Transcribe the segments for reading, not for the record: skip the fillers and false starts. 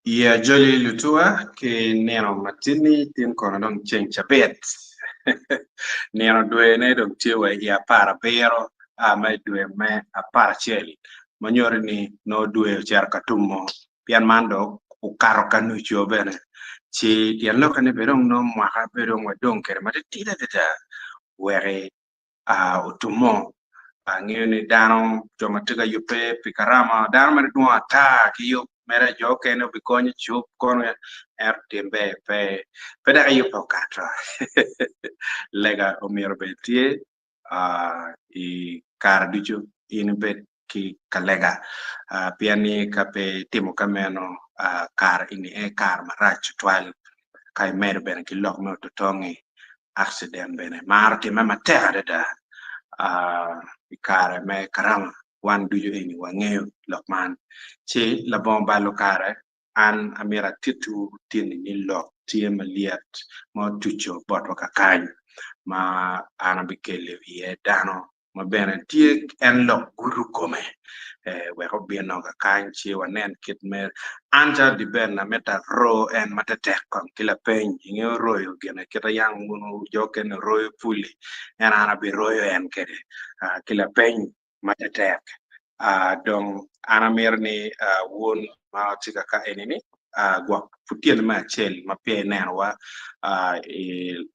Ya joli lutua ke neno matini tin kono dong cheng chabet. Neno dwe ne dong tiwe ya para pero a me dwe me a para cheli. Manyori ni no dwe char katumo pian mando ukaro kanu chio bene. Chi dian loka ne berong no mwaka berong wadong kere matitida dita were utumo. Ng'eyo ni dano joma tiga yupe pikarama dano mane dwa ta ki yup mere jo kene bi konyo chup kono er timbe pe da yupo katra lega omiro betie I kar ducho in bet ki kalega piani kape timo kameno kar ini kar marach twal kai mer ben ki lok me to tongi accident bene mar ti mama terra da ikare me karama wan dujo ini wang'eyo lok man chi la bomba lokare an amira titu tini ni lok tie maliat mo tucho bot wakakany ma ana bikele vie dano ma bene tie en lok guru kome weko bieno kakany chi wanen kit mer anja di ben na meta ro en matatek kon kila peny ing'eyo royo gene kita yang munu joken royo puli en ana bi royo en kede kila peny matatek dong ana mir ni won ma tika ka enini gwak putien ma chel ma pe nenwa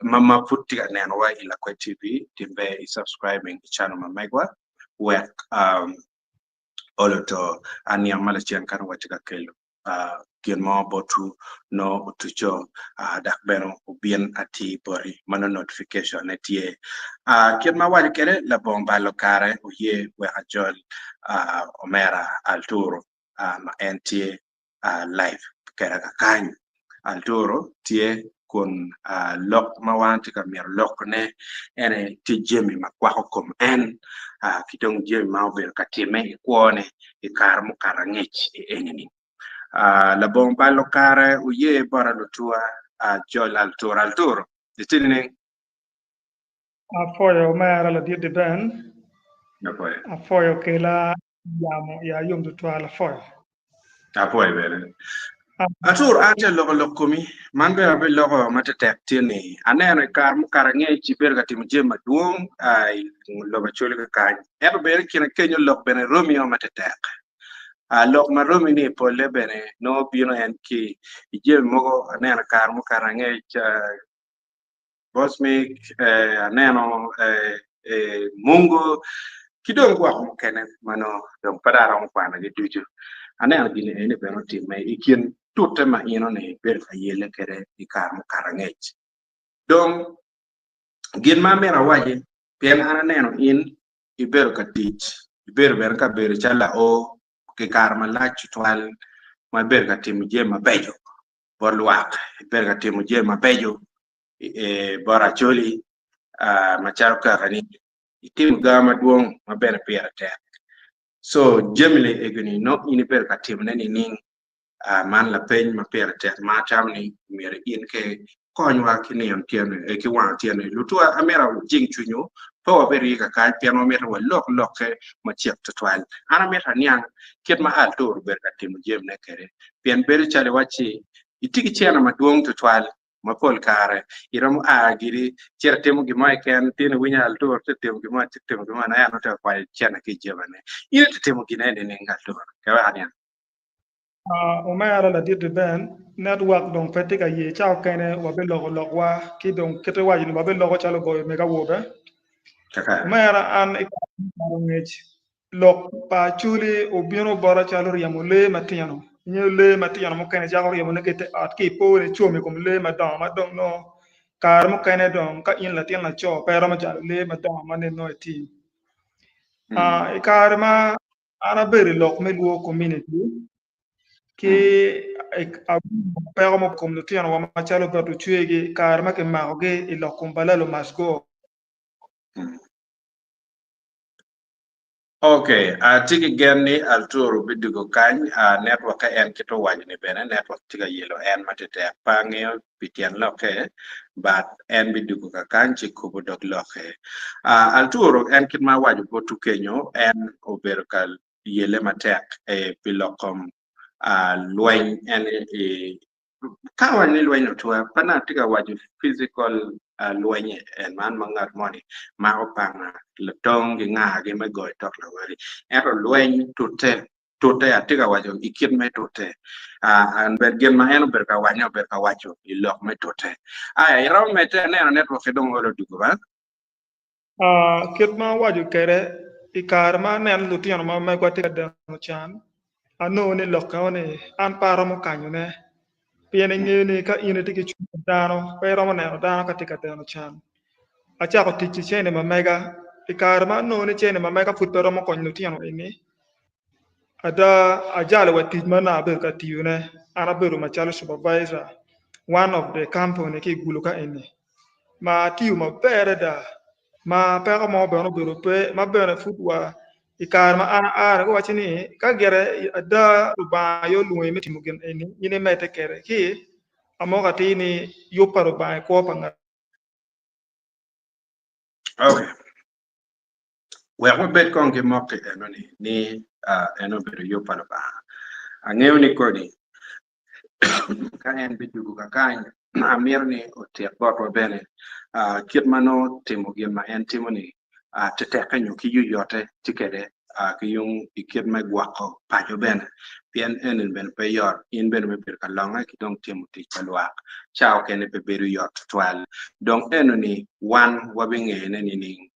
mama putika nenwa ila kwa TV timbe I subscribing channel ma megwa wek oloto ani amala chen kan watika kelo kien mo botu no utucho dak beno ubien ati bori mano notification etie kien ma wali kere la bomba lokare uye we ajol omera alturo ma entie live kera kakany alturo tie kun lok mawanti ka mier lok ne ene ti jemi makwako kom en kitong jemi ma ober katime kuone ikar mo karangech enini la bomba lokare uye bara lutua jol alturo ditine Afoyo mara la di ben apoy afoyo ke la ya yum du twala foyo apoy bere atur ante logo komi man be abe logo matatek tini aneno kar mo karangech ber katim jema duong ai logo chole ka kan ebe bere kina kenyo lok bene romeo matatek lok maromi ni pole bene no bino en ki ije mogo aneno kar mo karangech bosmik aneno mungo kidong kwa mo kene mano dong padara mo kwana gi dujo aneno gine ene beno time ikin tutte ma ino ne ber fayele kere ikar mo karangech dong gin ma mera waje pien aneno in ibero ka tich ibero ber ka ber chala o ke kar malach twal ma ber ka timo jema bejo bor luak ber ka timo jema bejo bora choli macharo ka kani itim gama duong ma ber pera tek so jemile egni no ini ber ka timo ne ning man la peny ma pera tek ma tamni mere in ke konywa kiniam tiene ki wan tiene lutua amera jing chunyo po beri ka ka piano mera wa lok ma chek twal ana mera niang ket ma altor ber ka timo jem ne kere pien ber chale wachi itigi chena maduong twal ma pol kare iram giri cher temo gima ken tin winya altor temo gima na ya no ta kwa chena ki jebane ine temo ginene ne ngaltor ka wa niang omera la di ben network dong petika ye chao kene wabe logo wa ki dong kete waji wabe logo chalo boy mega wobe kaka omera an ngech lok pa chuli obino bora chalo yamule matiano nyele matiano mo kene jago yamune kete at ki po ne chomi kom le madong no kar mo kene dong ka in la tian la cho pero ma jalo le madong ma ne no ti kar ma ana beri lok me luo community ki pero mo kom no tiano wa ma chalo per tu chuegi kar ma ke ma oge ilo kumbalelo masgo Okay, tiki genni alturo bidugo kany network en kito wajni bene network tiga yelo en matete pangeo pitian loke but en bidugo ka kany chikubo dog loke alturo en kit ma waju potu kenyo en obero kal yele matek pilokom lweny en ka wan ni lweny otwa pana tika waju physical lweny en man mangat moni ma opanga letong gi ngagi me goy tok la wari ero lweny tute atika waju ikit me tute an ber gen ma en ber ka wacho ilok me tute aya iraw mete ne network dong olo dugo ba kit ma waju kere ikar ma nen lutiano ma me kwati kada chan ano ni lokka ni an paro mo kanyo ne piene ngene ka ine tiki chu dano pero mo ne dano ka tika dano chan acha ko tiki chene ma mega ikar ma no ni chene ma mega fut pero mo konyo lutiano ini ada ajala wati mana ber ka tiune ana beru ma chalo supervisor one of the company ki guluka ini ma tiu ma bere da ma peko mo beno bero pe ma bene futwa ikar ma ana ara ko wachini ka gere ada ba yo luwe meti mugen eni ine mete kere ki amo ka tini yo paro ba ko pa nga okay we bet kon ge mokke eno ni eno beru yo palo ba ang'eyo ni kodi ka en bijugu ka kany amir ni otiek botwa bene kit mano timo gin ma en timo ni te kanyo ki yu yote tikede ki yung ikit me gwako pajo bene pien en ben pe yor in ben me bir kalonga ki dong timo ti palwak chao kene pe beru yot twal dong eno ni wan wabinge ne ni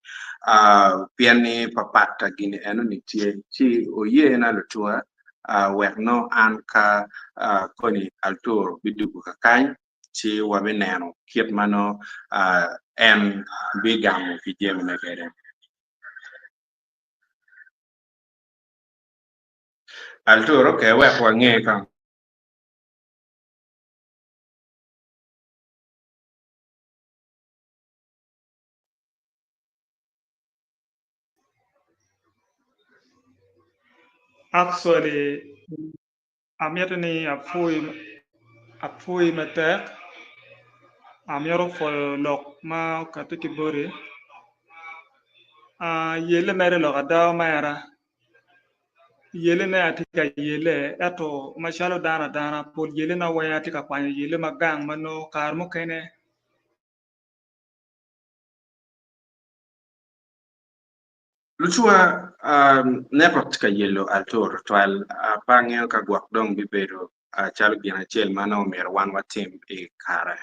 pien ni papata gini eno ni tie chi oye na lutua wek no an ka koni altur bidugu ka kany chi wabi neno kit mano en bigamu ki jemi na kere altur okay wek wange kan actually amiete ni apui mate amioro fo lok ma ka tiki bore yele mere lo ada mera yele na atika yele eto machalo dana pol yele na waya atika kwanya yele magang mano kar mo kene lutua network ka yelo altur twal pangel ka gwak dong bibedo chalo gina chel mano mer wan watim e kara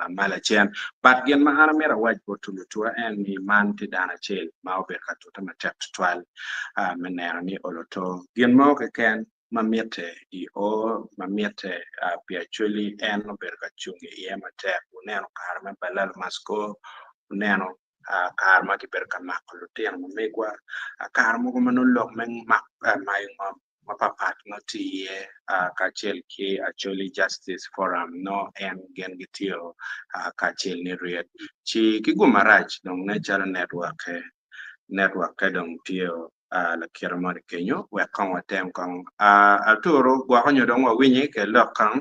mala chen but gen ma ana mera waj botu lutua en ni man ti dana chel ma ober ka tuta ma tek twal menera ni oloto gen ma ke ken mamiete I o mamiete pia chuli en ober ka chungi ye ma tek uneno kara ma balal masko uneno kar ma kiber ka maklo tiang mo megwa kar mo mano lok men mak mai ma papat no ti ka chel ki actually justice forum no en gen gitio ka chel ni riet chi ki gumarach dong natural network ka dong tio la kira mo kenyo we kan watem kan atoro gwa kanyo dong wa winyi ke lok kan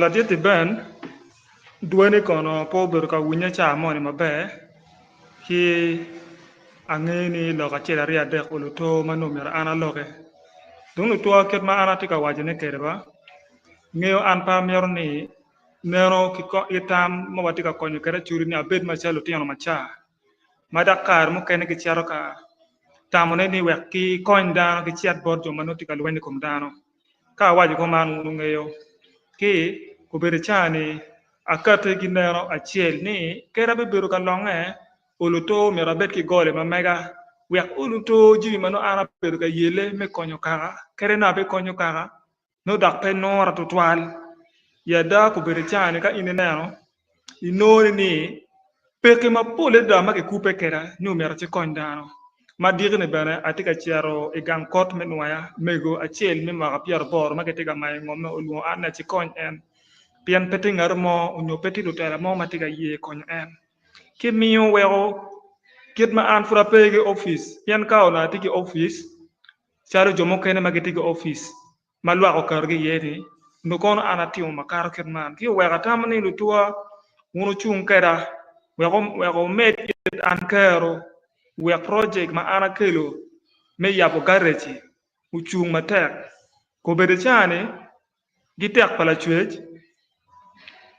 la diete ben duene kono po ber ka winya cha mo ni mabe ki angeni lo ka chela ria de ko to mano mer ana loke dong to ket ma ana tika wajene kere ba ngeo an pa mer ni nero ki ko itam mo watika konyo kere churi ni abed ma chalo tiano macha madakar mo kene ki charo ka tamone ni wek ki koñ dano ki chiat borjo mano tika lwende kom dano ka waji ko man ngeo ki ko bere chani akate gi nero achiel ni kera be beru ka longe uluto mera bet ki gole ma mega wek uluto jiwi mano ana beru ka yele me konyo kaka kere na be konyo kaka no dak pe nora tutwal ya da ko bere chani ka ine nero inori ni peke ma pole da ma ke kupe kera ni mera ci koñ dano ma dirne bene atika chiaro e gang kot menwaya mego achiel mi ma pier bor ma ke tiga mai ngome ulu ana ci koñ en pian peti ngar mo unyo peti lutera mo matiga ye koñ en ki miyo wego kit ma an frappe ge office pian ka ona tigi office charo jomo kene ma tigi office ma lwa ko kar ge yeti no kono ana tiwo makaro ket man ki wega tamani lutua wono chung kera wego met an kero we project ma ana kelo me yabo gareji uchung matek ko bede chani gitek pala chwech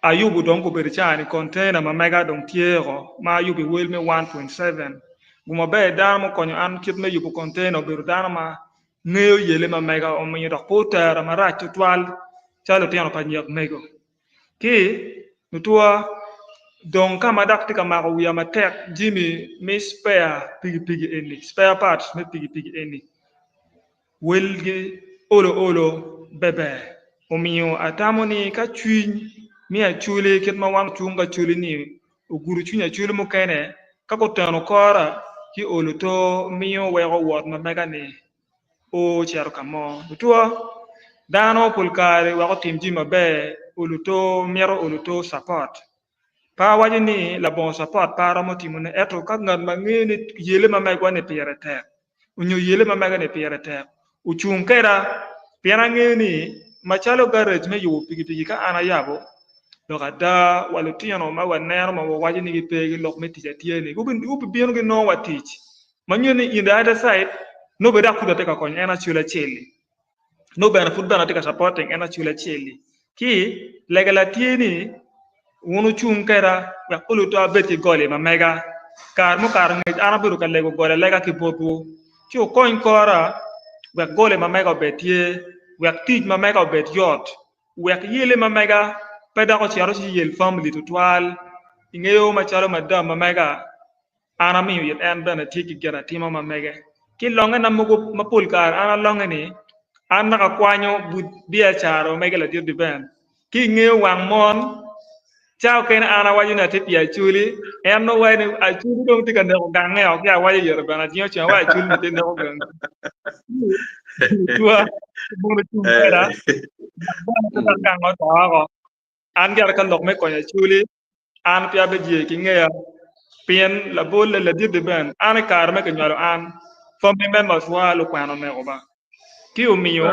ayubu dong ko bede chani container ma mega dong tiego ma ayubi wel me 1.7 guma be dano mo konyo an kit me yubu container bede dano ma ngeo yele ma mega o mi dok potera ma ra twal chalo tiano pa nyak mego ki nutua donc kama dak tika mako wiya matek jimmy mi spare pigi eni spare parts me pigi eni welgi olo bebe omiyo atamoni ka chuny mi a chule ket ma wang chunga chule ni oguru chunya chule mo kene ka ko tano kora ki olo to miyo wego wot ma mega ni o chero kamo nutua dano pulkare wako timji mabe olo to mero olo to support pa waji ni la bon support para mo timune eto ka ngat mangene yele ma mai kwane piere te unyo yele ma mai ne piere te uchung kera piera ngeni machalo garage me yu pigi ka ana yabo lo kada walo tiano ma wanero ma waji ni pegi lok me tija tiene ubi bieno ge no watich manyo ni in the other side no be da kuda te ka konya ena chula cheli no be na football na te ka supporting ena chula cheli ki legala tieni wonu chung kera ya ulu to abeti gole ma mega kar mo kar ngi ana buru ka lego gole lega ki popu chi o koin kora we gole ma mega betie we tij ma mega bet yot we yele ma mega peda ko chiaro chi yel family to twal ingeo ma charo madam ma mega ana mi yet en bana tiki gera tima ma mega ki longa na mugo mapul kar ana longa ni ana ka kwanyo bia charo mega la dir di ben ki ngeo wang mon chao ken ana waji na te pia chuli en no wa ni a chuli dong ti kan ko gang ne o ya waji yer bana tio chen wa chuli ni te ne ko gang tua mo na chung era ba ta gang o ta ko an gar kan lok me ko ya chuli an pia be je ki nge ya pien la bol la dir de ben an kar me ke nyalo an family members wa lo kwa no me ko ba ki o miyo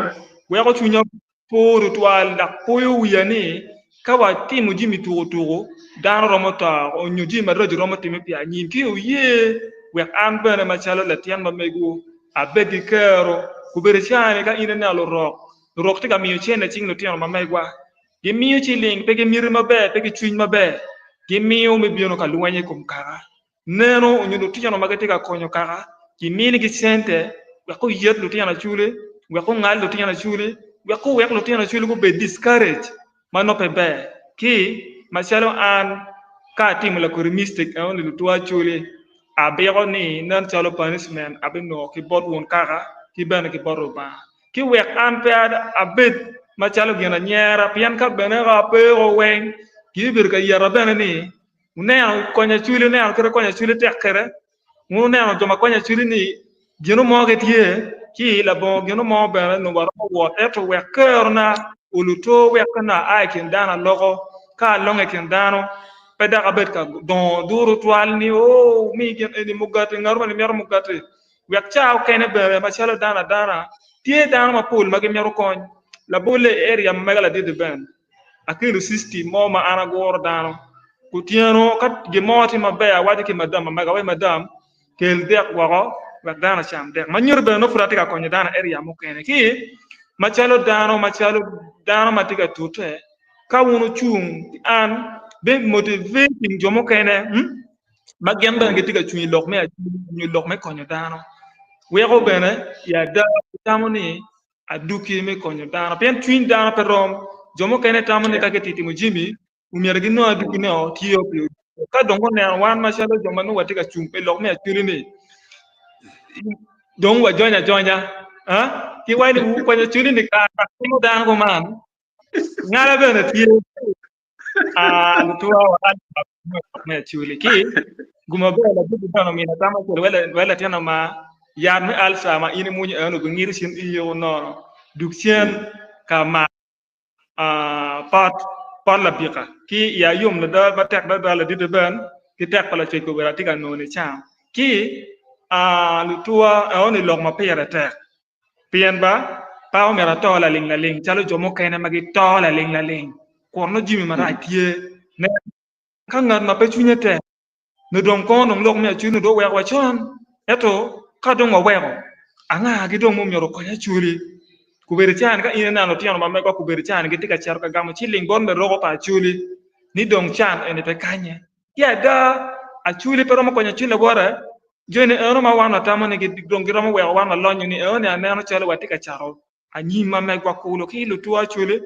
we ko chunyo puru twal da poyo wiyani kawa timu jimi tugo dan romota o nyuji ma rojo romoti mi pia nyin ki o ye we an bene ma chalo la tian ma megu abedi kero ku bere chane ka ina na lo rok ti ka mi chene ching no tian ma megwa gi mi chi ling pe ge mir ma be pe ge chuny ma be gi mi o me biono ka luwanye kum kara neno o nyudo tian ma ga konyo kara gi mi ni gi sente we ko yet lo tian chule we ko ngal lo tian chule we ko we lo tian chule ko be discourage mano pebe ki machalo an ka timu la kuri mistake on lu tuwa chule abego ni nan chalo punishment abino ki bot won kaka ki bana ki boro ba ki wek an pe abet machalo gena nyera pian ka bene ga pe o wen ki bir ka yara bene ni ne konya chule ne an konya chule tekere mu ne an joma konya chule ni geno mo ke tie ki la bo geno mo bene no waro wo eto wek kerna uluto wekana ay kin dana logo ka longe kin dano peda abet ka don duru twal ni o mi gen eni mugate ngarma ni mer mugate wek chaaw kene bere ma chalo dana tie dana ma pul ma gen kon la bole area magala de ben akiru system mo ma ana gor dano ku tieno kat ge moti ma be wadi ki madam ma ga madam kel dek wago wek dana cham dek ma nyur be no furati ka kon dana area mo kene ki machalo dano matiga tute ka wonu chung an be motivating jomo kene magembe ngetiga chung lok me konyo dano wego bene ya da tamoni aduki me konyo dano pen chung dano perom jomo kene tamoni ka ketiti mujimi umiergi no aduki ne o tiyo pio ka dongo ne wan machalo jomo no watiga chung pe lok me achuri ni dong wa jonya ha ki wai ni ko chuli ni ka mo dan ko man ngala be na tie lutua wa me chuli ki guma be la bu dano mi na tama ko wala tena ma ya mi alsa ma ini munyi anu ko ngir sin iyo no duksien ka ma pat la bika ki ya yum la da ba tek da la di de ben ki tek pala che ko wala tika no ni cham ki lutua oni lok ma pere tek pien ba pa o mera to la ling chalo jomo kene magi to la ling ko no jimi mara tie ne kan na pe chunyete no don ko no lok me chunu do we wa chon eto ka don wa we anga gi dong mom nyoro ko ya chuli ku ber chan ka ina nano tiano ma me ko ku ber chan gi tika char ka gamo chiling bon me rogo pa chuli ni dong chan ene pe kanye ya da a chuli pero mo ko nya chule bora jeni eno ma wana tamo ne gi dong gi romo we wana lonyu ni eno ne nano chale wa tika charo anyi ma me ko ku lo ki lu tuwa chuli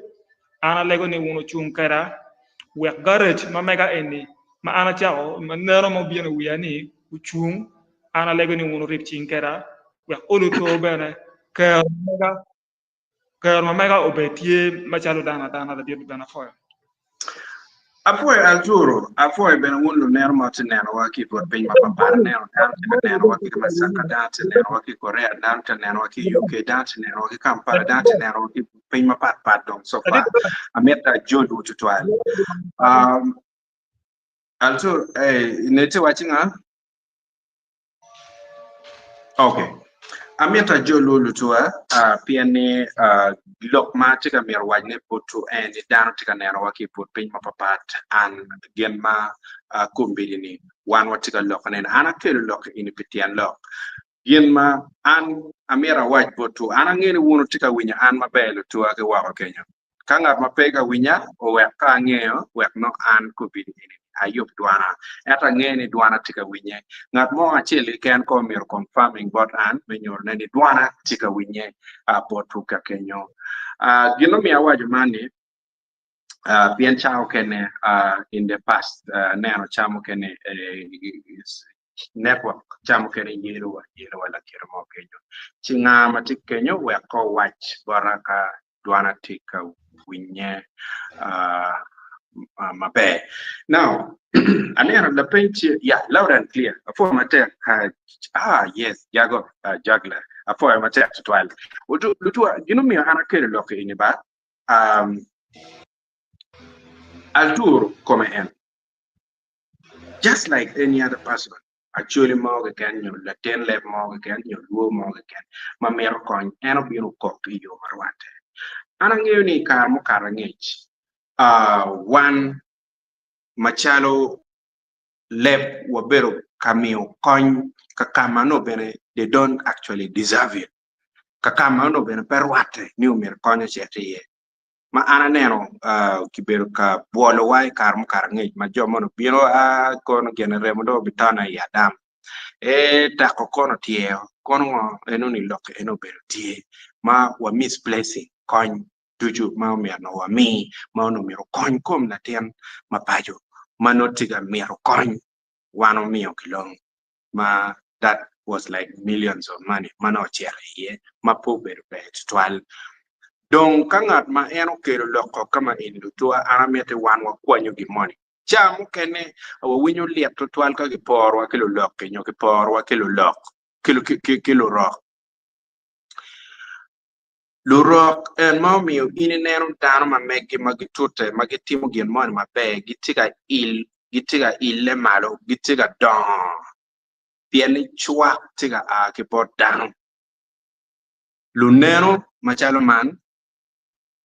ana lego ni wono chung kara we garage ma mega eni ma ana chao ma nero mo bieno wiani uchung ana lego ni wono rip chinkera we olu to bene ke ma mega obetie ma chalo dana da dir bana foya Apoy Arturo, apoy ben wunu ner mati neno waki por piny ma papara neno dante neno waki Masaka dante neno waki Korea dante neno waki UK dante neno waki Kampala dante neno waki piny ma pat dong so far. Ameta jodu tutwal. Arturo, nete watching huh? Okay. Ameta jolo lutua piane lok ma tika mer wajne putu and dano tika nero waki put piny ma papat an gen ma kumbili ni wan watika lok nen ana kelu lok ini pitian lok gen ma an amera waj putu ana ngeni wuno tika winya an mabelo tua ke wako Kenya kanga mapega winya o wek ka ngeo wek no an kumbili ini ayup duana eta ngeni duana tika winye ngat mo achili ken ko mir confirming bot an menyor ne duana tika winye botu ka Kenyo gino mi awaju mani bien chao kene in the past neno chamo kene network chamo kene yelo wala kirmo Kenyo chinga matik Kenyo we ko watch baraka duana tika winye mabe. Now, anera the paint yeah, loud and clear. For my tech, yes, Jago juggler. For my tech to 12. You know me, Hana Kerry lock in the back. Altur come in. Just like any other person. Actually, more again, you the 10 left more again, you low more again. My mere coin, and of you cock to you, Marwate. Ananguni Karmo Karangage. One Machalo left Wabero Cameo coin Kakamano bene, they don't actually deserve it. Kakamano bene perwate new mir coin ye. Ma ananero Kibero ka Buolowai Karmo Karangage, Majomono Biro kono generemodo bitana yadam. Tako kono tieo, kono enoni lock enobero tie, ma wa misplacing coin. Tuju mau no wa mi mau no miro coin kom na tian mapajo manotiga miro coin wano mio kilong ma that was like millions of money mano chere ye ma pober bet twal don kangat ma eno kero loko kama indu tua aramete wan wa kwanyo gi money chamu kene wa winyo liep to twal ka gi porwa kilo lok kenyo ki porwa kilo lok kilo rock Lurok and mommy in an down my meg magitute, magitimo gin mon my bag, gitiga ille malo, gitiga don. Piani chua tiga a kipot down. Lunero, machalo man,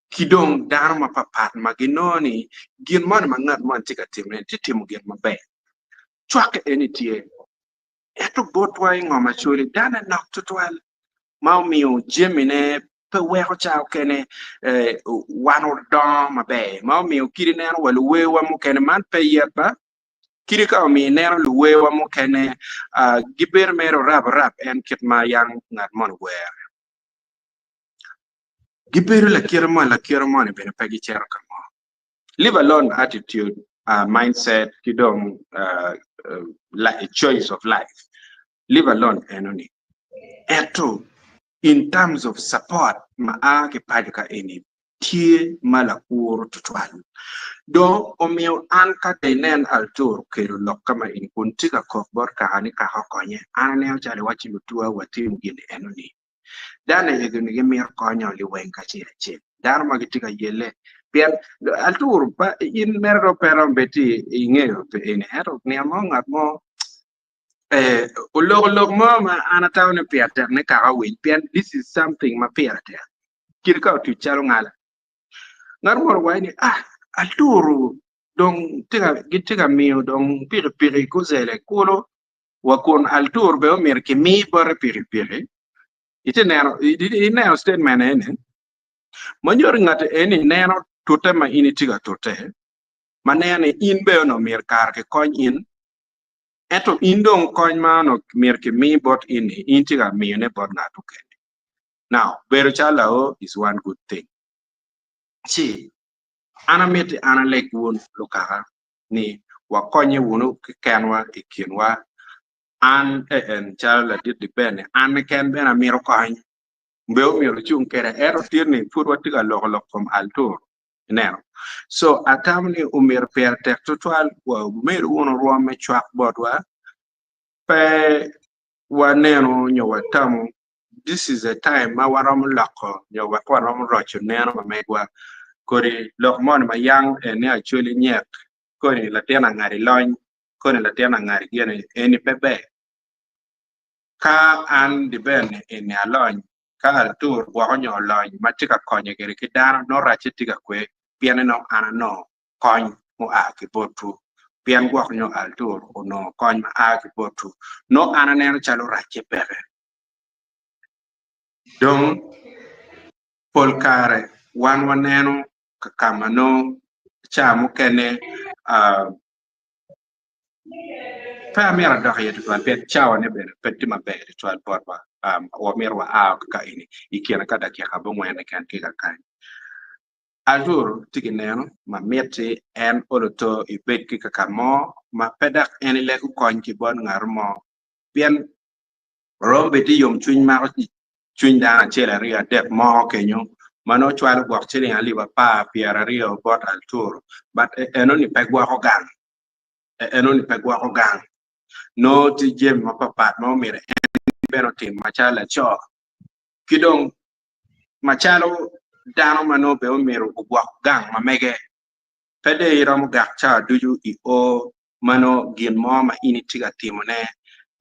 kidong down my papat, maginoni, gin mon mangat mon tiga timo gin my bag. Chuck any tear. Eto botwang on my shoulder, dana knock to 12. Maumio, Jimmy, weko chao kene wano don mabe ma mi kiri neno wal wewa mo kene man pe yeba kiri ka mi neno lu wewa mo kene giber mero rap en kit ma yang ngat mon wer giber la kira mon be pe gi cher ka mo live alone attitude mindset kidong like a choice of life live alone enoni eto in terms of support maake padka eni tie mala ur tutwal do omio an ka tenen altur kero lokama in kuntika kokbor ka ani ka hokonye an ne chale wachi lutua watim gini enoni dana yegni gemir konyo li wenka chi dar magitika yele pian altur pa in merro peron beti ingeo pe eni ero ne amonga mo ulog mama anataune piater ne karawin pian this is something ma piater kirka tu chalo ngala ngarmor wani alturu don tiga mio don piri ko zele kulo wa kon altur be mer ke mi bore piri ite neno statement ene manyor ngate ene neno tote ma initiga tote manene in be no mir kar ke kony in eto indong kony ma no mir ke mi bot in tiga mi ne bot na to kende. Now bero chalao is one good thing. See, ana meti ana lek won lokara ni wa konye wono kenwa ikinwa an en chala dit depende an ken bena miro kony mbeo miro chung kere ero tirni furwa tiga lok from altur nero. So atamni umir per tek total wa umir wono ruome chwak bodwa pe wa neno nyowa tamu. This is a time ma waram lako nyowa waram rocho neno ma megwa kori lok mon ma yang ne actually nyek kori la tena ngari lony kori la tena ngari gene eni pepe ka an di ben eni alony ka altur wa nyo lony matika konye gere kidano no rache tika kwe piane no ana no kony mo a ki botu pian gwa nyo altur no kony ma a ki botu no ana neno chalo rache pere don polkare wan waneno kama no chamo kene fa mera da yetu tuan pet chawa ne ben pet ma be tuan porba o merwa a ka ini ikiana kada kia ka bongo ene kan kika kan altur tigineno ma meti en oloto ibet kika kamo ma pedak ene le ku kon ki bon ngar mo bien rombe ti yom chuny ma chuny da chela ria dep mo kenyo mano chwal gwak chini ali ba pa piara rio bot altur but eno ni pegwa ko gang eno ni pegwa ko gang no ti jem ma papat ma mire beno tim machala cho kidong machalo dano mano be miro gwak gang ma mege pede iram gak cha duju I o mano gin mo ma initiga timone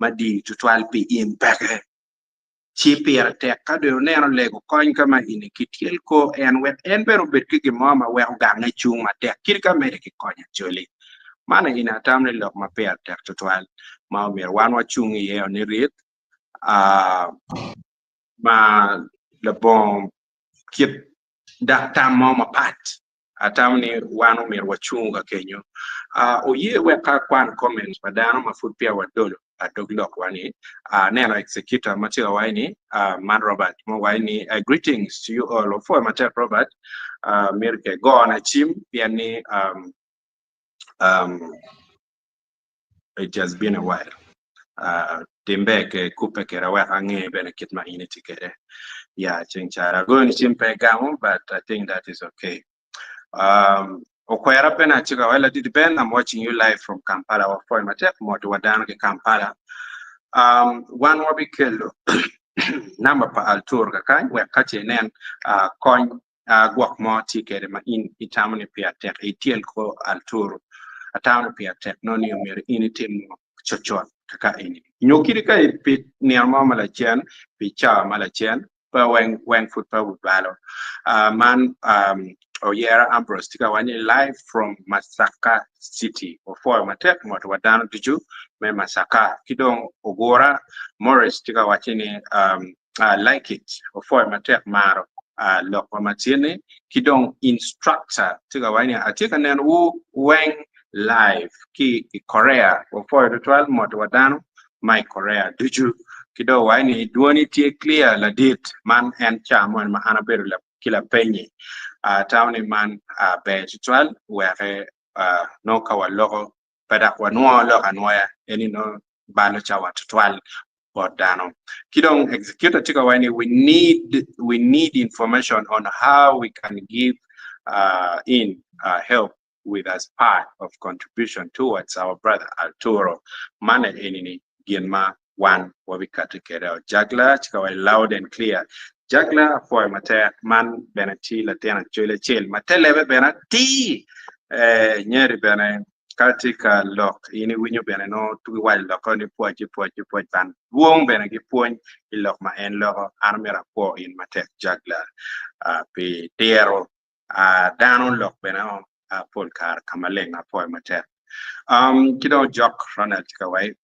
ma di tutwal pi in peke chi pier tek ka do neno lego kony kama ini kitiel ko en wet en bero bet ki mo ma we gang e chung ma tek kir ka mere ki konya choli mana ina tamne lok ma pier tek tutwal ma mir wan wa chung ye ni rit ma le bon kit da tam mo ma pat atamni wanu mir wa chunga kenyo o ye we ka kwan comments padano ma food pia wa dolo doglok wani neno executor Matthew Waini man Robert mo Waini greetings to you all for Matthew Robert mirke go on a chim piani it has been a while timbe ke kupe ke rawa hange benekit ma initi kere yeah chinchara go ni chimpe gamo but I think that is okay. Okwera pena chika wala did ben I'm watching you live from Kampala or for Matthew moto wadana ke Kampala. One more big kilo number pa altur ka kan we kache nen coin gwak mo tikere ma in itamni pia tek itiel ko altur atamni pia tek no ni mer initim chochot ka ini nyokiri ka pit ni ama mala chen picha mala chen pa when foot pa balo man Oyera Ambrose tika wani live from Masaka City or for Matek moto wadano tuju me Masaka kidong Ogora Morris tika wachini like it or for Matek maro lok matini kidong instructor tika wani atika nen weng live ki Korea or for the 12 moto wadano my Korea tuju kido wani duoni tie clear la date man and chamon ma anaberu la kila penye tawni man be tual were no kawa logo pada kwa no lo anwaya eni no balo chawa tual bodano kidong executor tika wani we need information on how we can give help with as part of contribution towards our brother Arturo mana enini gienma one wabikata kera jagla tika wani loud and clear jagla for mate man benati la tena chole chel matele benati nyeri bene katika lok ini winyo bene no tu wal lok ni poji ban wong bene ki pon ilok ma en lok armera po in mate jagla pe tero dano lok bene polkar kamalenga po mate kido jok ronald kawai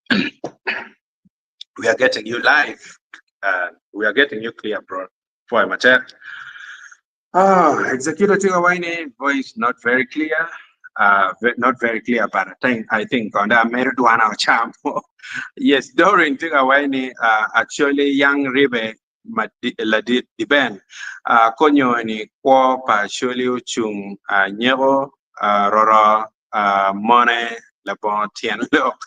we are getting you live we are getting you clear, bro. For my chat. Executive Awani voice not very clear. Not very clear, but I think on the marijuana charm. Yes, during Tigawani, actually young Ribe Ladit Diben, Konyo ni kwa pa shuli uchung nyero roro mone la bon tien look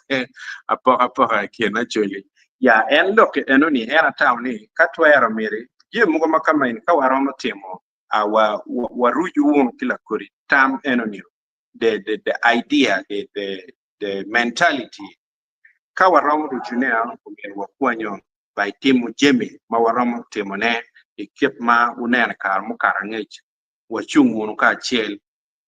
apoka kien actually. Yeah, and look, enoni era town ni katwa era miri. Ye mugo makama in kawaroma timo. Waruju won kila kuri tam enoni the idea the mentality kawaram rujunea kugen wakwanyo by timu jemi mawaram timone ikip ma unen kar mu karangech wachung wonu ka chiel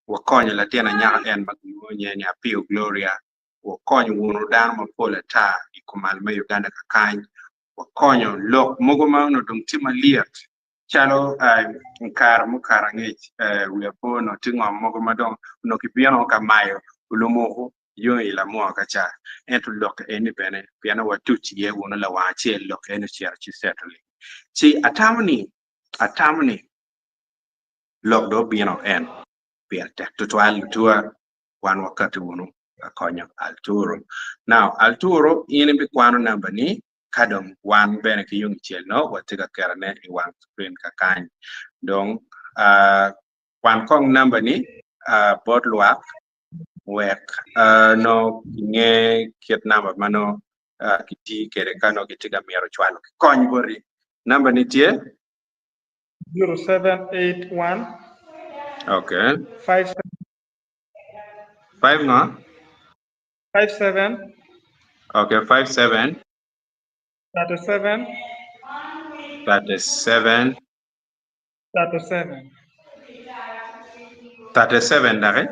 wakonyo la tena nya en magunye nya pio gloria wakonyo wonu dan ma pola ta ikumal me Uganda kakany wakonyo lok mogoma no dum tima liat chalo nkar mu karangech we po no tingo mogoma dong no kipiano kamayo ulumo yo ila mo kacha entu lok eni bene piano watuchi ye wonu la wache lok eni chi settling chi atamni lok do biano en pia tek to tua wan wakati wonu akonyo Arturo now Arturo ini bi kwano namba ni kadom wan bene ki yung chiel no watiga kerane I wan screen kakany dong wan kong namba ni bot luak wek no nge kiet namba mano kiti kere kano kitiga miero chwalo kony bori namba ni tie 0781 okay 57 5 no 57 okay 57 37 37 37 37 dare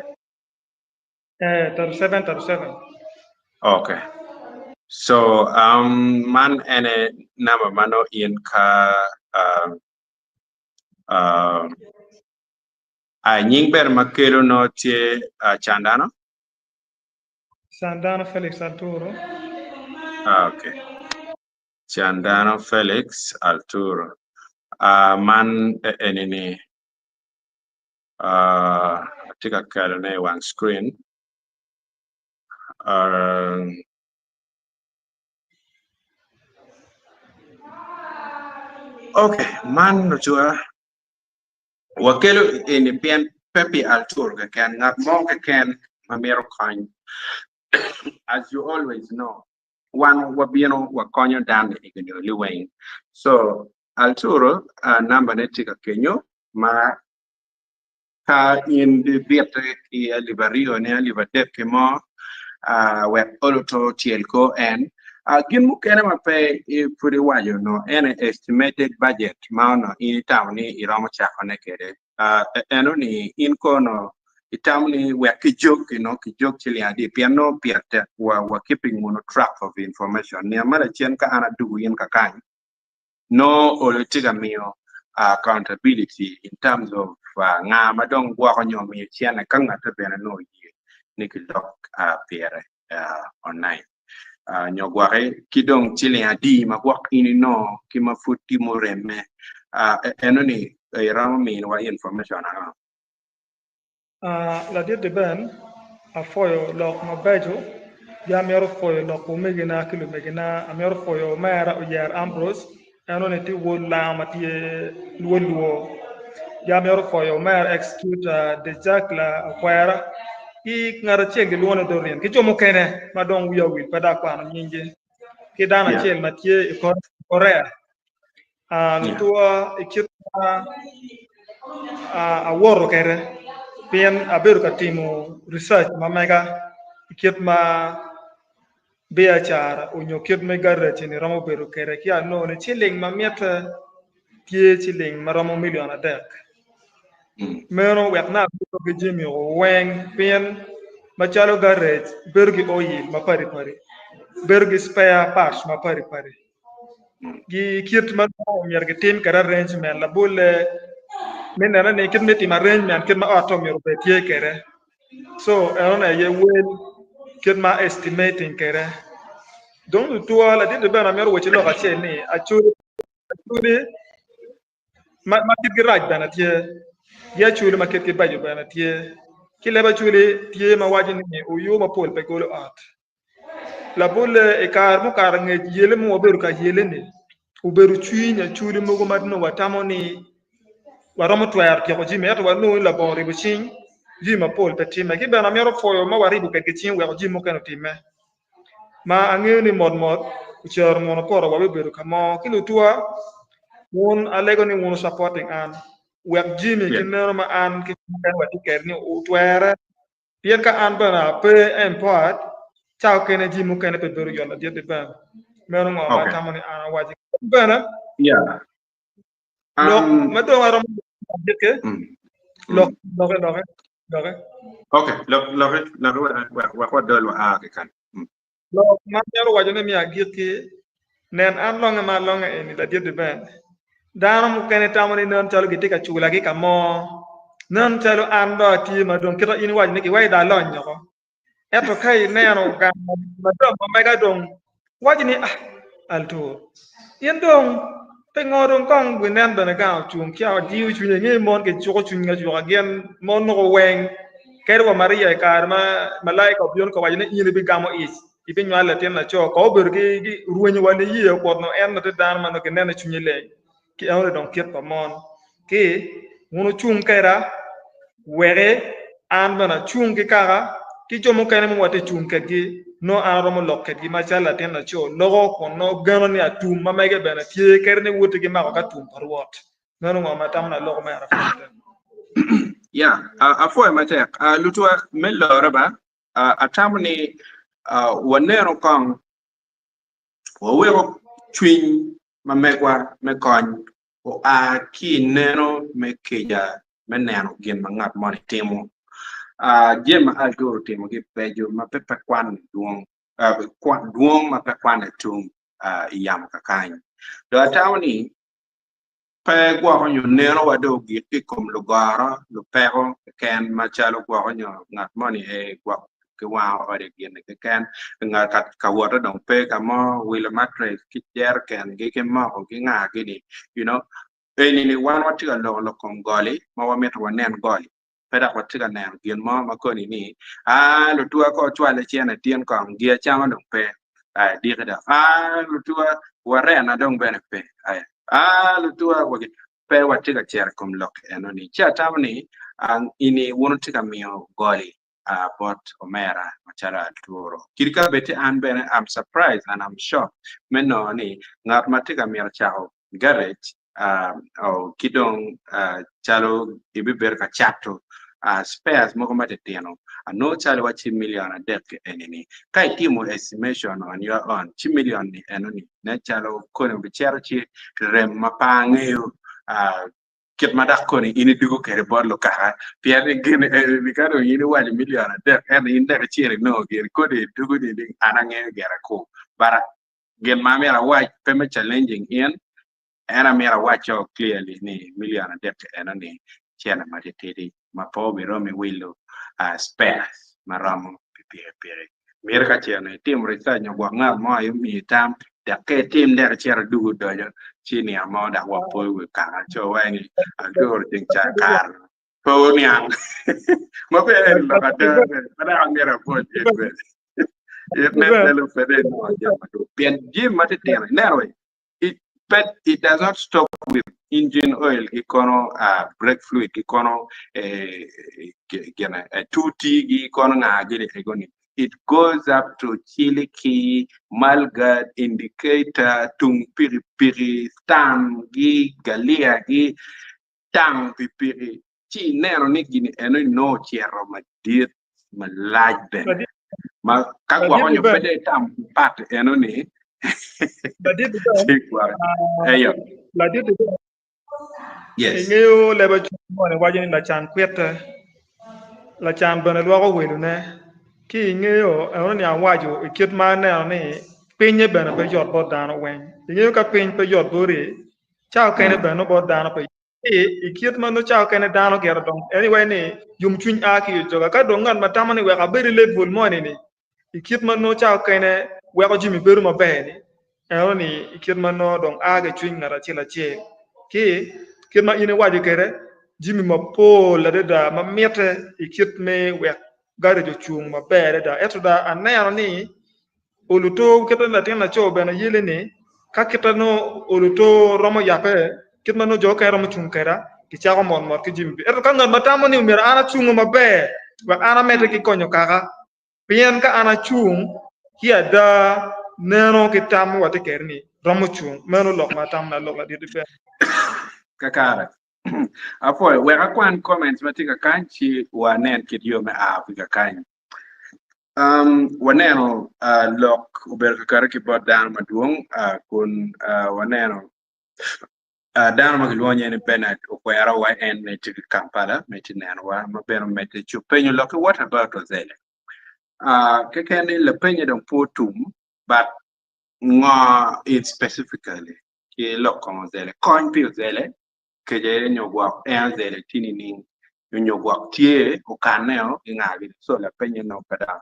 37 okay so man ene namba mano in ka nying ber makelo no tie Chandano Sandano Felix Arturo okay Chandano Felix Arturo man enini tika kalo ne one screen okay man no chua wakelo ini pian Pepe Arturo ka kan ngat mo ka kan mamero kan as you always know one wabiano wakonyo dan igno liwing so Arturo number netika kenyo ma ka in the biete ki alivario ne alivadep ke mo web oloto tielko en gin mu kene ma pe puri wajo no en estimated budget ma no in town ni iramo chako ne kede eno ni in kono itamni we kijok chili adi piano piate wa keeping mono track of information ni amara chien ka ana dugu yin ka kan no oletiga mio accountability in terms of nga madong gwa ko nyom ye chien ka ngata bena no yi ni kilok piere online nyogware kidong chili adi ma gwak ini no kima futi moreme eno ni iramo min wa information la dia de ben a foyo lok mabejo ya mero foyo lok o megina kilo megina a mero foyo mera o yer Ambrose eno ne ti wo la matie luo ya mero foyo mera execute de Jack la akwara I ngara chenge luone dorien ki jomo kene madong wiya wil pada kwano nyinge ki dana chel matie Korea tua ikita a woro kere pien aberu katimo research mamega ikit ma bea chara unyo kit me garre chini ramo beru kere ki ano ne chiling mamieta tie chiling maramo million adek meno wekna ko gejemi o weng pien machalo garage bergi oil mapari pari bergi spare parts mapari pari gi kit ma mergi tim kara arrangement la bulle min na ne kit meti arrangement kit ma auto mer betie kere so ona ye wel kit ma estimating kere donc toi la dit de ben amer wo ci lo ka ni a chuli ma kit ki raj bana tie ya chuli ma kit ki bajo bana tie ki leba chuli tie ma waji ni o yo ma pol pe golo at la bul e kar mu kar nge yele mu oberu ka yele ni uberu chui nya chuli mu go matno watamo ni waromo twer ke ko jimi to wanu la bon ribu chin ji ma pol pe time ki bana mero foyo ma waribu pe ki chin we ko jimi ko no time ma ange ni mod chor mono poro wa beru kamo kilo tua won alego ni won supporting an wek jimi Yeah. kinero ma an ki kan wati ker ni utwere pien ka an bana pe import chao kene jimu kene pe beru yola de ban mero ngo ma Okay. tamani an waji bana Yeah. lo ma do warom ke mm, lo mm. lo Okay. Look, what do I can? lo ma mero waji ne mi agirki nen an longa ma longa eni la de ban dano mu kene tamani non talo gite ka chula ki kamo non talo ando ti ma don kita ini waji ne ki wai da lon nyoko eto kai neno ga ma don ma mega don waji ni alto yen don pe ngodon kong gwenen dana ga chung kya diu chunye ngi mon ke choko chunya jo again mon no weng kerwa maria karma malaika bion ko waji ne ini bi gamo is ibe nyala ten na cho ko ber ki ruwenye wani yi ko no en te dan ma no ke nena chunye le ki awre don kiet pa mon ki wono chung kaira were an bana chung ki kara ki jomo kene mo wate chung ke gi no an romo loket gi machala ten na cho logo ko no gano ni atum ma mege bana tie kerne wote gi ma ka tum par wot no no ma tam na logo ma ra fata Yeah. Afo mate. Lutua mello ba. Atamni wanero kong wawero twin mamegwa mekon o ki neno mekeja meneno gin mangat moni timo jem algoro timo gi pejo ma pepe kwan duong ma pepe kwan tung yam kakany do atawni pe gwa nyo neno wado gi tikom lugara lu pero ken machalo gwa nyo ngat moni e gwa ke wa ore gin ke ken ngat kat ka wora dong pe ka mo wila matre ki jer ken ge ke mo gi nga gini you know ni wan watiga lo kom goli ma wa met wa nen goli peda watiga nen gin mo ma ko ni lu tua ko chwale chena tien kong gia chama dong pe di kada lu tua ware na dong bene pe lu tua wagi pe watiga cher kom lok enoni cha tamni ini wono tiga mio goli bot omera machara turo kirika bete an bene I'm surprised and I'm shocked meno ni ngat matiga mio chao garage kidong chalo ibi ber ka chato spares mo komate tiano no chalo wachi million a dek enini kai timo estimation on your own chi million ni enoni ne chalo kono bichero chi rem mapangeo kit madak koni ini dugo kere borlo kara piade gene bikaro ini wali million a dek en inde ka chiri no gere kodi dugo ni anange gere ko bara gen mamera wai peme challenging in and I made a watch out clearly ni million adept and ni chena matete ma po mi romi willo spares maramo pipire mir ka chena team research nyogwa ngal mo ayo mi tam da ke team der chera dugu dojo chini amo da wa po we ka cho wa ni agor ting cha kar po ni ang ma pe lo ka te ada angera po it never lo fede no ya ma do pien jim matete nero but it does not stop with engine oil. Ikono brake fluid. Ikono tuti. Ikono ngagiri egoni. It goes up to chili key, malgad, indicator, tung piri piri, tang gi galia gi tang pipiri. Chi nero ni gini eno no chero ma dir ma large ben. Ma kagwa konyo pede tam pat eno ni. Yes. Ngeo leba chumo ne wajini la chan kwete la chan bana lwa welu ne ki ngeo ono ni awajo ikit ma ne ni pinye bana pe jot bo dano wen ngeo ka pin pe jot bori chao kene bana bo dano pe ikit ma no chao kene dano ger dong anyway ni yum chuny aki joga ka dongan matama ni we ka beri level mo ni ikit ma no chao kene we ko jimi beru ma be ni ni kit mano dong age chwing ngara chila che ki kit ma ine waje kere jimi ma po la da ma miete ikit me wek gare jo chung ma bere da eto da anero ni oluto kita na tin na cho bena yele ni ka kita no oluto romo yape kit mano jo ka romo chung kera ki cha ko mon mor ki jimi eto ka ngal matamo ni umira ana chung ma be wa ana mete ki konyo kaka pien ka ana chung ki ada neno ki tam wate kerni romo chung meno lok ma tam na lok la di be kakara apo we akwan comments matika kanchi wanen kidio me Afrika kan waneno lok uber kakara ki bod dan maduong kun waneno dan magluonye ni Bernard okwera wa en ne tiki Kampala metineno wa mabeno mete chupenyo lok what about ozele kekeni le penye don potum but nga it specifically ki lokon zele kon pi zele ke je nyogwa zele tinini nyogwa tie o kaneo ingagi so le penye no pada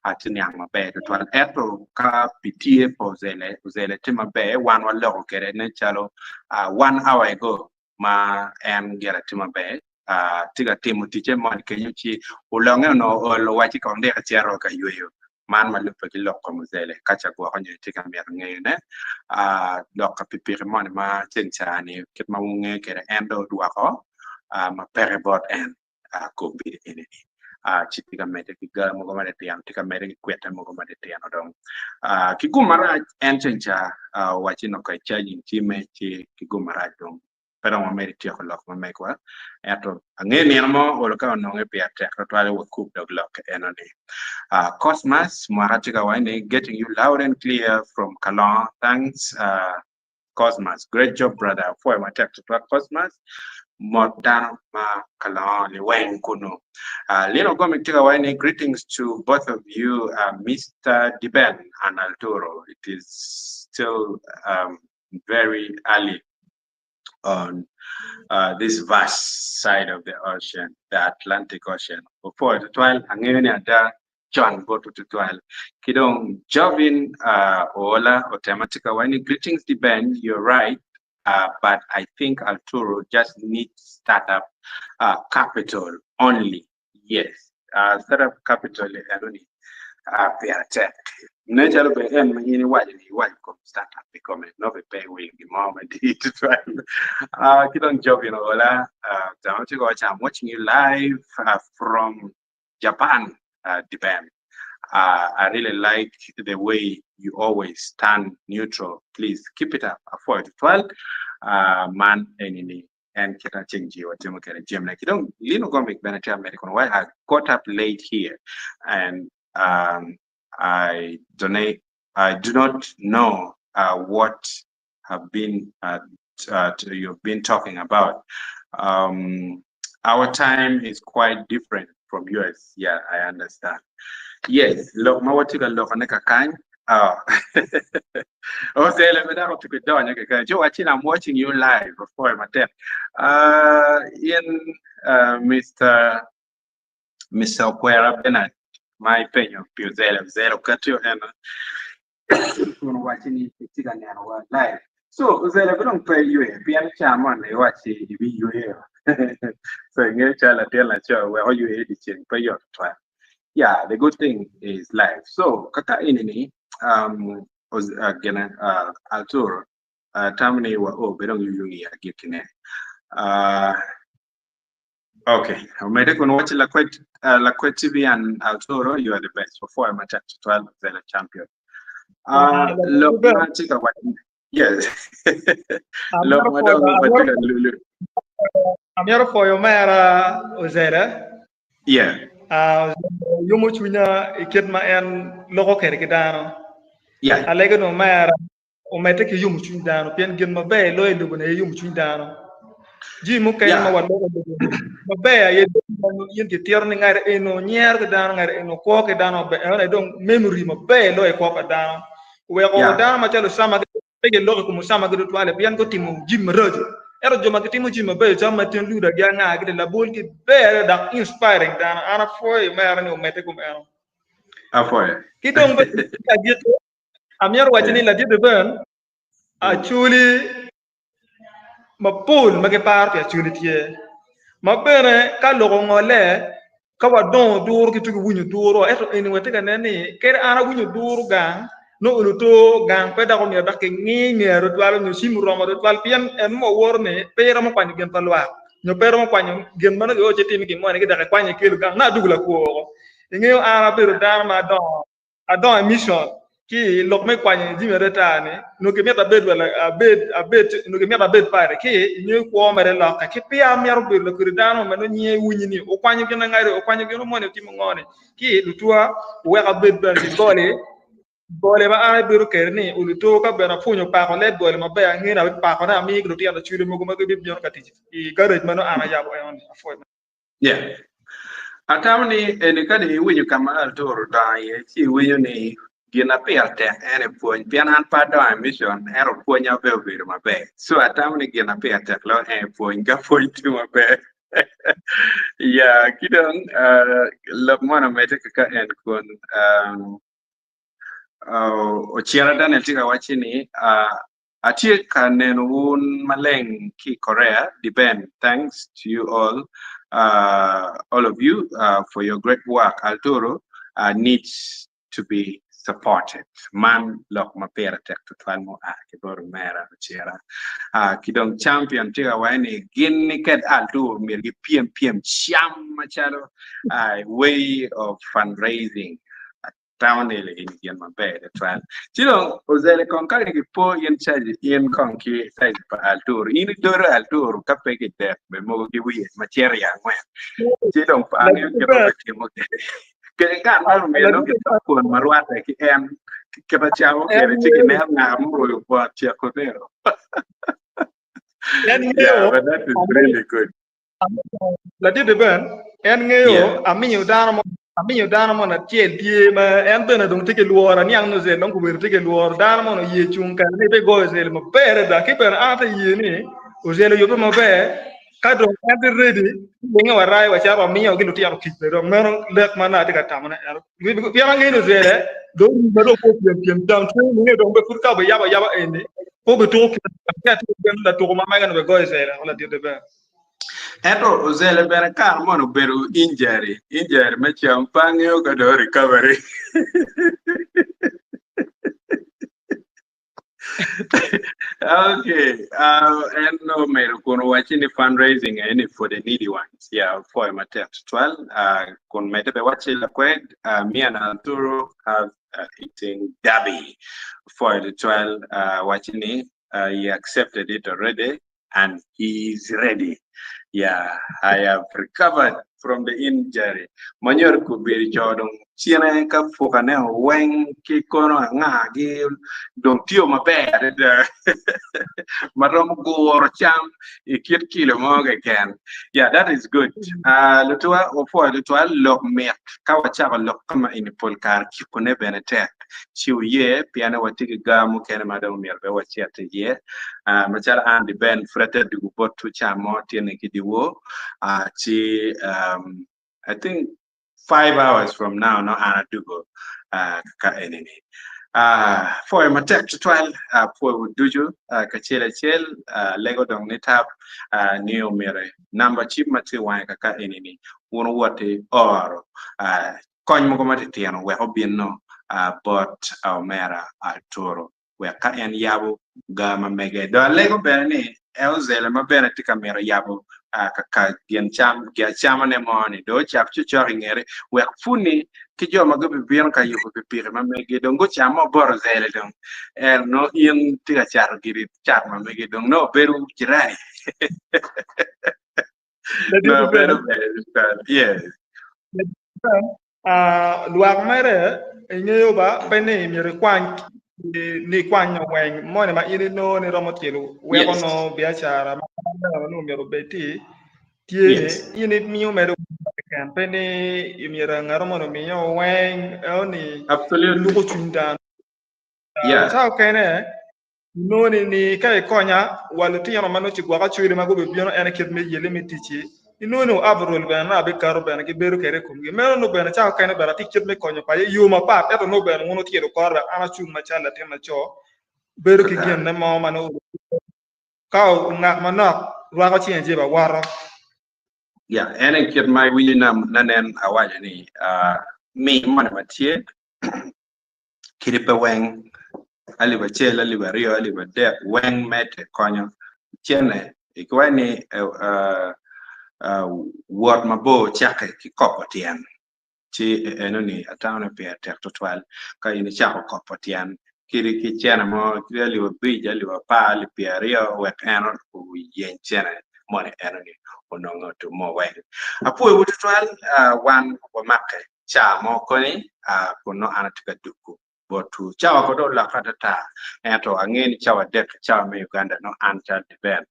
atinyang mabe to an eto ka pitie po zele tima be one wa lo kere ne chalo 1 hour ago ma en gera tima be tiga timu tiche mon kenyu chi ulonge no lo wachi konde ka chero ka yuyo man malupe ki lokko muzele kacha kwa konyo tika mier ngene lokka pipiri mon ma chenchani kit ma nge kere endo duako ma perebot en kombi ini chitika mete ki ga mo gomade tiam tika mete ki kweta mo gomade tiam odong ki gumara en chencha wachi no ka charging time chi ki gumara dong pero mo meri tio lok mo mekwa eto ngeni mo o ka no nge pia tek to ale wo kup dog lok enoni Cosmas Mwaratika Wine getting you loud and clear from Kalon. Thanks Cosmas, great job brother for my tech to Cosmas Modano ma Kalon Wen Kuno Lino Gomitika Wine greetings to both of you Mr. Diben and Alturo. It is still very early on this vast side of the ocean, the Atlantic Ocean. Before the 12, Angenia da John go to 12. Kidong Jovin Ola Automatica when greetings the band, you're right. But I think Alturo just needs startup capital only. Yes. Startup capital only. Tech. Natural be en manyini waj kom startup become no be pay will the moment it kidong job ola I'm watching you live from Japan Japan. I really like the way you always stand neutral. Please keep it up. 12 man enemy and kita change what you can gym like you don't lino go make benefit American why I got up late here and I do not know what have been you've been talking about. Our time is quite different from yours. Yeah, I understand. Yes, look, mawatika look on kan. Oh, let me know to get done. Joe, I'm watching you live before my time. In Mr. Okwera Bennett. My opinion, zero cut you and watching it live. So, Zella, we don't pay you a piano chairman, they watch you here. So, you tell a tell a show where you editing, pay your time. Yeah, the good thing is live. So, Kaka Inini, was again, Alturo, Tamini, we don't usually get in there. Okay, I'm going to watch La Quet TV and Alturo. You are the best. Before I'm at 12, they're a champion. Yes. I'm here for your mera Ozera. Yeah. You much winya iketma en logo kerkidano. Yeah. Alega no mera o meteke you much windano. Pian gin mabe lo elubune you much windano. Ji mu kay ma walo ko be ay yen ti tierni ngare eno nyer ke dan ngare eno ko ke dan be ay don memory ma be lo e ko ka dan we ko dan ma telo sama ke lo ko sama ke to ale bian ko timu jim rojo ero jo ma ke timu jim be sama ten lu da ga nga ke la bol ki be da inspiring dan ana foi ma ara ni o mete ko eno a foi ki don be ka di amiar wajini la di de ben Actually, ma Paul ma ke par pe actually tie. Ma bene ka logo ngole ka wa don dur ki tugu wunyu duro eto eni wete ka neni kere ana wunyu duro gang no uluto gang pe da ko mi da ke ngi mi ro twalo no simu ro mo twal pian en mo worne pe ra mo kwani gen talwa no pe ra mo kwani gen mana go je timi ki mo ne ke da ka kwani ke gang na dugula ko ngi ana pe ro da ma don adon mission ki lok me kwani di me reta ni no ke meta bed wala a bed no ke meta bed pare ki ni ko mere la ka ki pia mi aro be lo kuridano me no nye wunyi ni o kwani gena ngare o kwani gena mo ne timo ngone ki lutua we ka bed ben di gole ba a be ro kerni o luto ka be na funyo pa ko le gole ma be ngi na pa ko na mi gro ti anda chule mo ko ma ke bi bion ka ti I garage me no ana ya bo on afo Yeah. Atamni eni kadi winyo kama altoro daye chi winyo ni gina pierte ene puonj pian an pa do mission ero puonja be obedo maber so atamni gina pierte lo en puonj ga puonj tu maber ya kidon lo mwana mete kaka en kun ochiera Daniel tika wachi ni atie ka neno un maleng ki Korea depend thanks to you all of you for your great work. Altoro needs to be supported. Man lok mapera tek to twalmo kibor mera chera. Kidong champion tiga waini gini ket Altoro mirgi PM cham machado way of fundraising. Town ele in yen maber twal. Chilo ozele konkari ki po yen charge yen konki size pa Altoro. Ini doro Altoro kapeke dek be mogo ki wiye machera ya ngwen. Chilo pa angyo kero beti mo ke. Ke kan malu melo ki tapon marwata ki en ke pa chavo kere chiki ne na mro yo po chia kodero. Yeah, but that is really good. La di de ben en ngeo aminyo dana mo na tiel die ma en bena dong tike luora ni ang no zel dong kuber tike luora dana mo no ye chung kan ne be go zel mo pere da ki per ata ye ni o zel yo mo be ka dong en de ready ngi warai wa cha ba miyo ki luti am ki be dong no lek mana de ka tamana bi ya ngi no zel do ba do ko piem dam tu ngi dong be fur ka ba yaba ene ko be to ki ka ti ben la to ma ma ga no be go zel wala di de ben Eto ozele bere kar mono beru injury me champangyo ka do recovery. Okay, and no mero kono watching fundraising any for the needy ones. Yeah, for my text 12. Kon mete be watching la kwed. Me and Arturo have eating Dabi for the 12. Watching it, he accepted it already, and he's ready. Yeah, I have recovered from the injury. Manyor could be Jordan. China ka fokane weng ki kono nga gi dong tio maber marom gor cham ikit kilo mo ken. Yeah, that is good. Lutua ofo lutua lok met ka wacha lok kama in polkar ki kone benetek. Chiu ye piana watiki gamu ken madam mirbe wachi atiye. Machara andi ben frete du botu chamo tiene ki diwo. I think 5 hours from now, no ana dugo ka enemy. For my text 12 for duju ka chel lego dong ni tap new mere number chip mati wan ka enemy wono wote or kon mo ko mati tiano we obin no but our mera Arturo we ka en yabo ga mamege do lego bene elzele mabene tika mera yabo ka gen cham ge chama ne moni do chap chu ngere we funi ki jo ma gobe bien ka yuko be pire ma mege dongo chama bor zele don no in tiga char giri char ma mege don no beru kirani no beru yes luak mere ngeo ba bene mi rekwan ni kwanyo wen mo ne ma iri no ni romo tielu we ko no biashara ma no mi robeti tiene ini mi me kan bene mi ra ngaro mo no mi yo wen oni absolutely lu ko chunda yeah sao kene no ni kai konya wala ti yono mano ci gwa ka chiri ma go be biono ene ket me yele me tichi inono abrol ben na be karo ben ke beru kere kum ge mero no ben cha kene bara ti ket me konyo pa yo ma pa eto no ben wono ti do korba ana chu ma chala te ma cho ber ki gen na mo mano ka ngak manok wa ko chien je ba waro ya enen kit mai wi nanen awaja ni mi man matie kiripe weng ali ba chel ali ba rio ali ba de weng mete konyo chene ikwani word mabo chake ki kopotian chi enoni atawna pe tek total ka ini chako kopotian kiri ki chene mo ali ba bi ali ba pa ali pe rio wek eno ku yen chene mo enoni onongo to mo weng apo wututal wan ko makke cha mo koni kuno anatika duku botu chawa ko do la katata eto angeni chawa dek chawa me Uganda no anta deben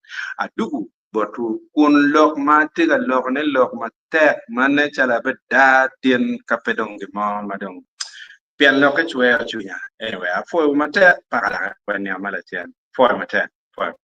adugu botu kun lok ma tiga lok ne lok ma tek mane chala beda tien kapedong gi mo madong pian lok ke chwe chunya anyway afo mate para kwa ni amala tien for mate for